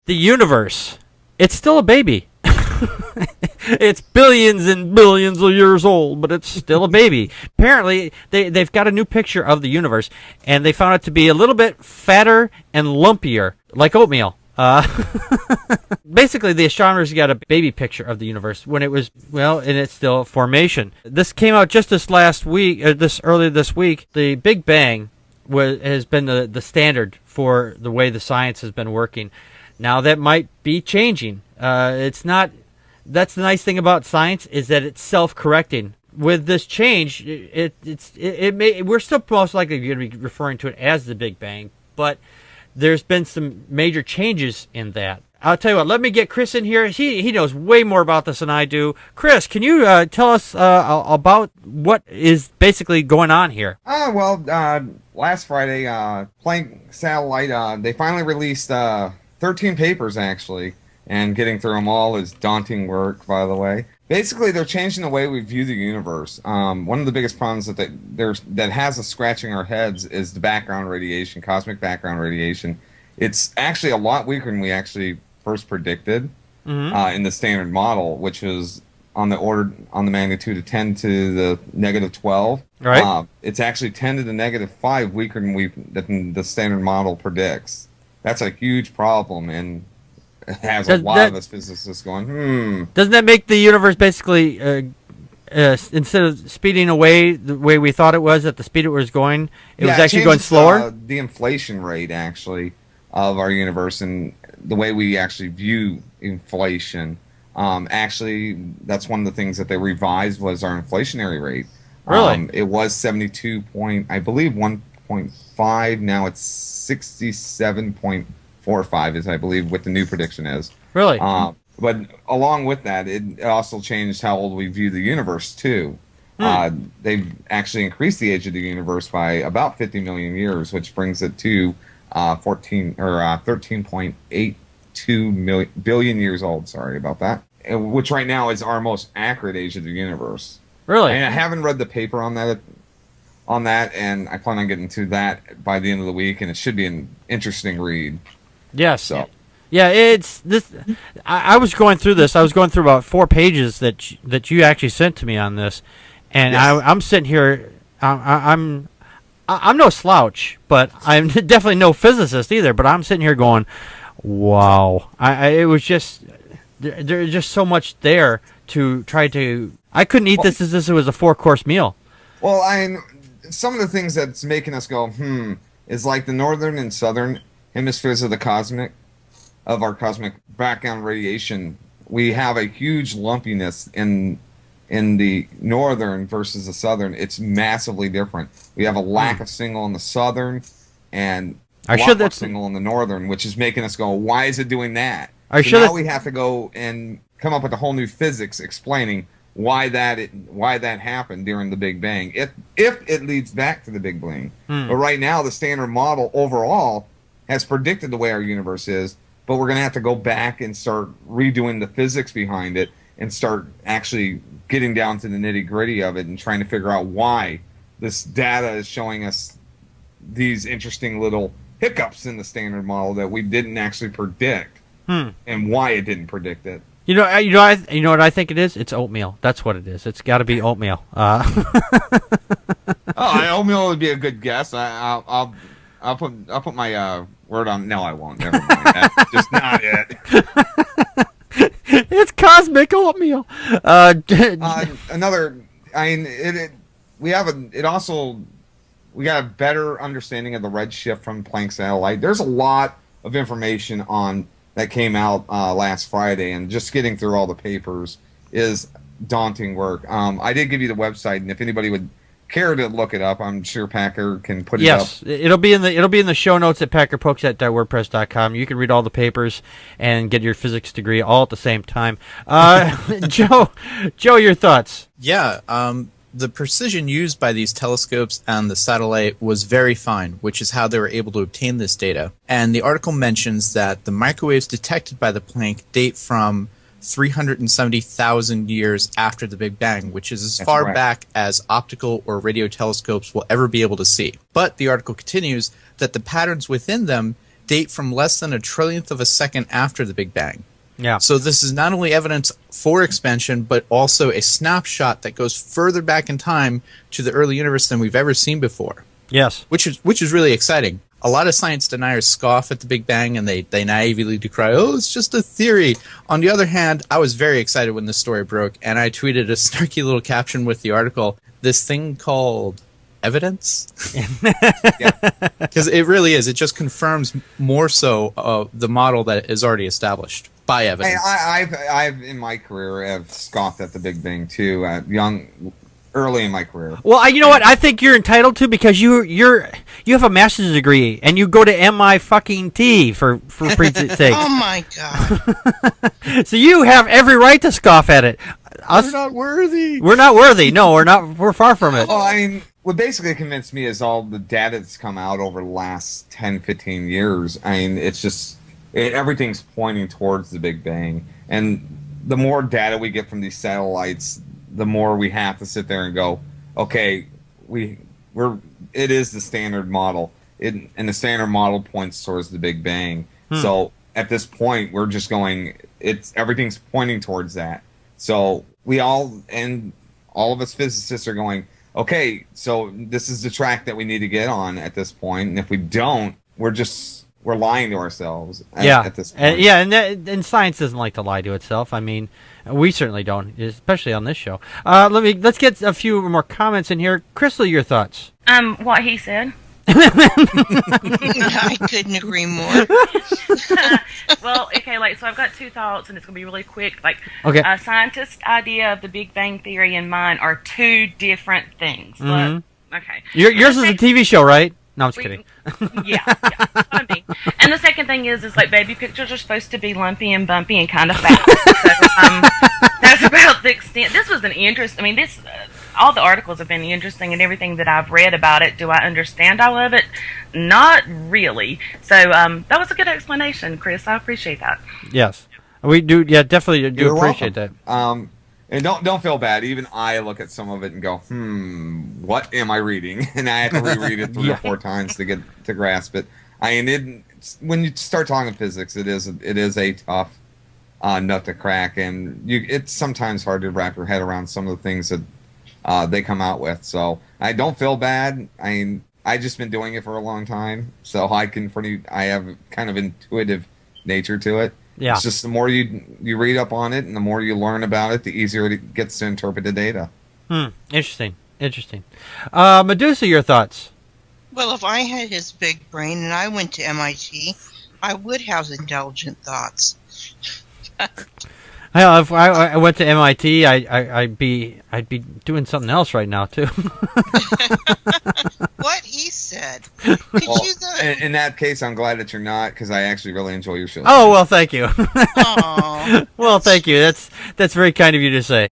the universe, it's still a baby. It's billions and billions of years old, but it's still a baby. Apparently, they've got a new picture of the universe, and they found it to be a little bit fatter and lumpier, like oatmeal. Basically, the astronomers got a baby picture of the universe when it was, well, in its still formation. This came out just this last week, earlier this week. The Big Bang has been the standard for the way the science has been working. Now that might be changing. It's not. That's the nice thing about science, is that it's self-correcting. With this change, we're still most likely going to be referring to it as the Big Bang, but there's been some major changes in that. I'll tell you what, let me get Chris in here. He knows way more about this than I do. Chris, can you tell us about what is basically going on here? Last Friday, Planck Satellite, they finally released 13 papers, actually. And getting through them all is daunting work, by the way. Basically, they're changing the way we view the universe. One of the biggest problems that has us scratching our heads is the background radiation, cosmic background radiation. It's actually a lot weaker than we actually first predicted in the standard model, which was on the magnitude of 10 to the negative 12. Right. It's actually 10 to the negative 5 weaker than the standard model predicts. That's a huge problem, and it has a lot of us physicists going, Doesn't that make the universe basically, instead of speeding away the way we thought it was, at the speed it was going, it was actually going slower? The inflation rate, actually, of our universe and the way we actually view inflation. Actually, that's one of the things that they revised was our inflationary rate. Really? It was 72 point, I believe, 1.5. Now it's 67.45 is, I believe, what the new prediction is. Really? But along with that, it also changed how old we view the universe, too. They've actually increased the age of the universe by about 50 million years, which brings it to 13.82 billion years old. Sorry about that. Which right now is our most accurate age of the universe. Really? And I haven't read the paper on that, and I plan on getting to that by the end of the week, and it should be an interesting read. Yes. So. Yeah, it's this. I was going through this. I was going through about 4 pages that you actually sent to me on this, and yes. I'm sitting here. I'm no slouch, but I'm definitely no physicist either. But I'm sitting here going, "Wow!" It was just there's just so much there to try to. I couldn't eat this as if it was a 4-course meal. Well, some of the things that's making us go, is like the northern and southern hemispheres of our cosmic background radiation. We have a huge lumpiness in the northern versus the southern. It's massively different. We have a lack of signal in the southern and a lot more signal in the northern, which is making us go, why is it doing that? Now we have to go and come up with a whole new physics explaining why that happened during the Big Bang, if it leads back to the Big Bang. But right now, the standard model overall has predicted the way our universe is, but we're going to have to go back and start redoing the physics behind it and start actually getting down to the nitty-gritty of it and trying to figure out why this data is showing us these interesting little hiccups in the standard model that we didn't actually predict, and why it didn't predict it. You know what I think it is? It's oatmeal. That's what it is. It's got to be oatmeal. Oatmeal would be a good guess. I'll put my word on. No, I won't. Never mind. That's just not it. It's cosmic oatmeal. We got a better understanding of the redshift from Planck Satellite. There's a lot of information that came out last Friday, and just getting through all the papers is daunting work. I did give you the website, and if anybody would care to look it up, I'm sure Packard can put it up. Yes, it'll be in the show notes at packardpokes@wordpress.com. You can read all the papers and get your physics degree all at the same time. Joe, your thoughts? Yeah, the precision used by these telescopes and the satellite was very fine, which is how they were able to obtain this data. And the article mentions that the microwaves detected by the Planck date from 370,000 years after the Big Bang, which is as far back as optical or radio telescopes will ever be able to see. But the article continues that the patterns within them date from less than a trillionth of a second after the Big Bang. Yeah. So this is not only evidence for expansion, but also a snapshot that goes further back in time to the early universe than we've ever seen before. Yes. Which is really exciting. A lot of science deniers scoff at the Big Bang and they naively decry, oh, it's just a theory. On the other hand, I was very excited when this story broke, and I tweeted a snarky little caption with the article, this thing called evidence? Because it really is. It just confirms more so the model that is already established by evidence. I've in my career have scoffed at the Big Bang too, early in my career. Well, you know what? I think you're entitled to, because you have a master's degree and you go to MI for preaching sake. Oh my God! So you have every right to scoff at it. We're not worthy. We're not worthy. No, we're not. We're far from it. Well, I mean, what basically convinced me is all the data that's come out over the last 10, 15 years. I mean, it's just everything's pointing towards the Big Bang, and the more data we get from these satellites, the more we have to sit there and go, okay, it is the standard model, and the standard model points towards the Big Bang. So at this point, we're just going, everything's pointing towards that. So all of us physicists are going, okay, so this is the track that we need to get on at this point, and if we don't, we're lying to ourselves at this point. And science doesn't like to lie to itself. I mean, we certainly don't, especially on this show. Let's get a few more comments in here. Crystal, your thoughts? What he said. I couldn't agree more. Well, okay, so I've got two thoughts, and it's going to be really quick. Okay. A scientist's idea of the Big Bang Theory and mine are two different things. Mm-hmm. But, okay. Yours is a TV show, right? No, I'm just kidding. Yeah, that's what I mean. And the second thing is baby pictures are supposed to be lumpy and bumpy and kind of fat. So, that's about the extent. This was an interest. I mean, all the articles have been interesting, and everything that I've read about it. Do I understand all of it? Not really. So that was a good explanation, Chris. I appreciate that. Yes, we do. Yeah, definitely do You're appreciate welcome. that. And don't feel bad. Even I look at some of it and go, what am I reading? And I have to reread it 3 or 4 times to grasp it. I mean, when you start talking physics, it is a tough nut to crack, and it's sometimes hard to wrap your head around some of the things that they come out with. So I don't feel bad. I mean, I just been doing it for a long time, so I have kind of intuitive nature to it. Yeah. It's just the more you read up on it and the more you learn about it, the easier it gets to interpret the data. Interesting. Medusa, your thoughts? Well, if I had his big brain and I went to MIT, I would have intelligent thoughts. Well, if I went to MIT, I'd be doing something else right now too. What he said. Could you in that case, I'm glad that you're not, because I actually really enjoy your show. Oh well, thank you. Aww, Well, thank you. That's very kind of you to say.